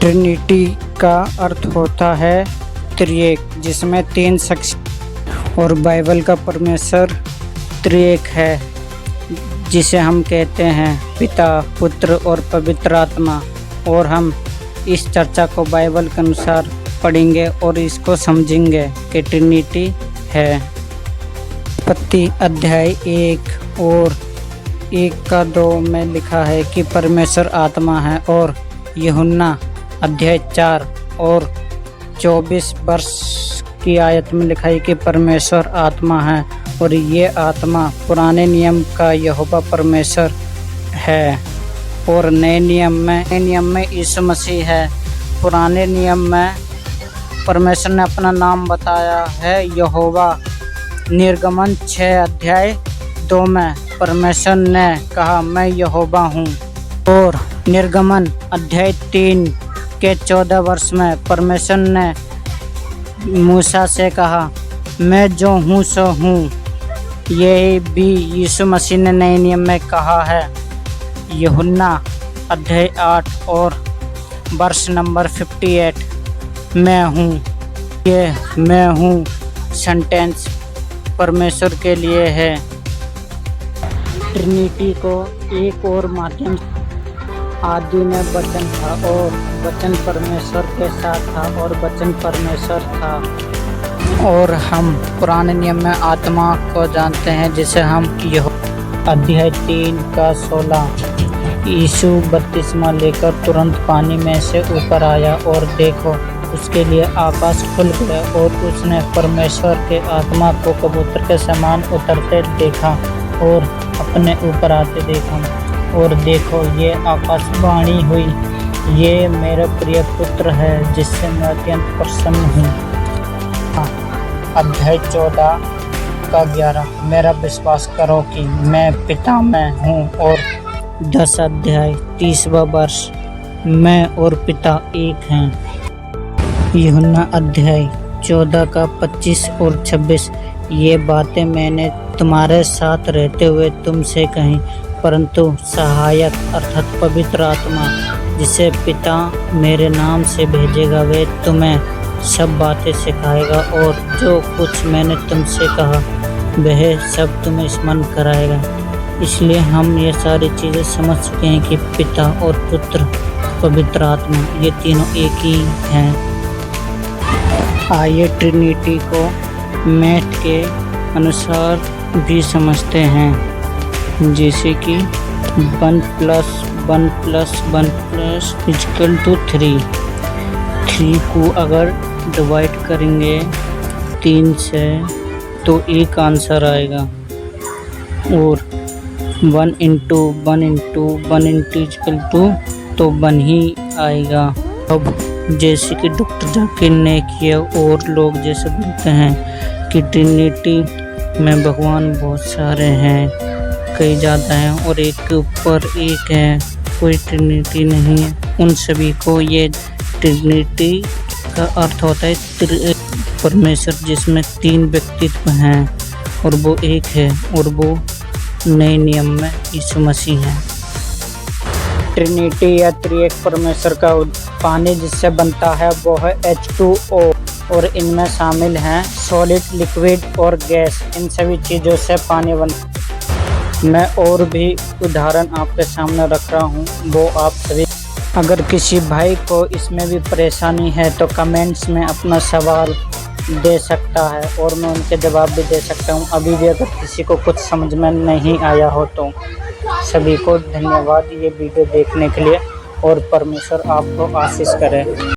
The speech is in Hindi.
ट्रिनिटी का अर्थ होता है त्रिएक, जिसमें तीन शख्स और बाइबल का परमेश्वर त्रिएक है, जिसे हम कहते हैं पिता, पुत्र और पवित्र आत्मा। और हम इस चर्चा को बाइबल के अनुसार पढ़ेंगे और इसको समझेंगे कि ट्रिनिटी है। उत्पत्ति अध्याय 1 और 1-2 में लिखा है कि परमेश्वर आत्मा है, और यूहन्ना अध्याय 4 और 24 वर्ष की आयत में लिखा है कि परमेश्वर आत्मा है, और ये आत्मा पुराने नियम का यहोवा परमेश्वर है और नए नियम में यीशु मसीह है। पुराने नियम में परमेश्वर ने अपना नाम बताया है यहोवा। निर्गमन 6 अध्याय 2 में परमेश्वर ने कहा मैं यहोवा हूँ, और निर्गमन अध्याय 3 के 14 वर्ष में परमेश्वर ने मूसा से कहा मैं जो हूँ सो हूँ। ये भी यीशु मसीह ने नए नियम में कहा है। यूहन्ना अध्याय 8 और वर्ष नंबर 58, मैं हूँ। ये मैं हूँ सेंटेंस परमेश्वर के लिए है। ट्रिनिटी को एक और माध्यम, आदि में वचन था और वचन परमेश्वर के साथ था और वचन परमेश्वर था। और हम पुराने नियम में आत्मा को जानते हैं, जिसे हम अध्याय 3:16, यीशु बपतिस्मा लेकर तुरंत पानी में से ऊपर आया, और देखो उसके लिए आकाश खुल गया और उसने परमेश्वर के आत्मा को कबूतर के समान उतरते देखा और अपने ऊपर आते देखा। और देखो ये आकाशवाणी हुई, ये मेरा प्रिय पुत्र है जिससे मैं अत्यंत प्रसन्न हूँ। अध्याय 14:11, मेरा विश्वास करो कि मैं पिता में हूँ। और 10 अध्याय 30वां वर्ष, मैं और पिता एक हैं। यूहन्ना अध्याय 14:25 और 26, ये बातें मैंने तुम्हारे साथ रहते हुए तुमसे कहीं, परंतु सहायक अर्थात पवित्र आत्मा जिसे पिता मेरे नाम से भेजेगा, वे तुम्हें सब बातें सिखाएगा और जो कुछ मैंने तुमसे कहा वह सब तुम्हें स्मरण कराएगा। इसलिए हम ये सारी चीज़ें समझ चुके हैं कि पिता और पुत्र पवित्र आत्मा ये तीनों एक ही हैं। आइए ट्रिनिटी को मैथ के अनुसार भी समझते हैं, जैसे कि 1 + 1 + 1 = 3। 3 को अगर डिवाइड करेंगे 3 से तो एक आंसर आएगा, और 1 × 1 × 1 = तो 1 ही आएगा। अब जैसे कि डॉक्टर जाकिर ने किया और लोग जैसे बोलते हैं कि ट्रिनिटी में भगवान बहुत सारे हैं, कई ज़्यादा हैं और एक के ऊपर एक है, कोई ट्रिनिटी नहीं है। उन सभी को ये ट्रिनिटी का अर्थ होता है परमेश्वर जिसमें 3 व्यक्तित्व हैं और वो एक है, और वो नए नियम में यीशु मसीह है। ट्रिनिटी या त्रिएक परमेश्वर का पानी जिससे बनता है वो है H2O, और इनमें शामिल हैं सॉलिड, लिक्विड और गैस। इन सभी चीज़ों से पानी बनता। मैं और भी उदाहरण आपके सामने रख रहा हूँ, वो आप सभी, अगर किसी भाई को इसमें भी परेशानी है तो कमेंट्स में अपना सवाल दे सकता है और मैं उनके जवाब भी दे सकता हूँ। अभी भी अगर किसी को कुछ समझ में नहीं आया हो तो सभी को धन्यवाद ये वीडियो देखने के लिए, और परमेश्वर आपको आशीष करे।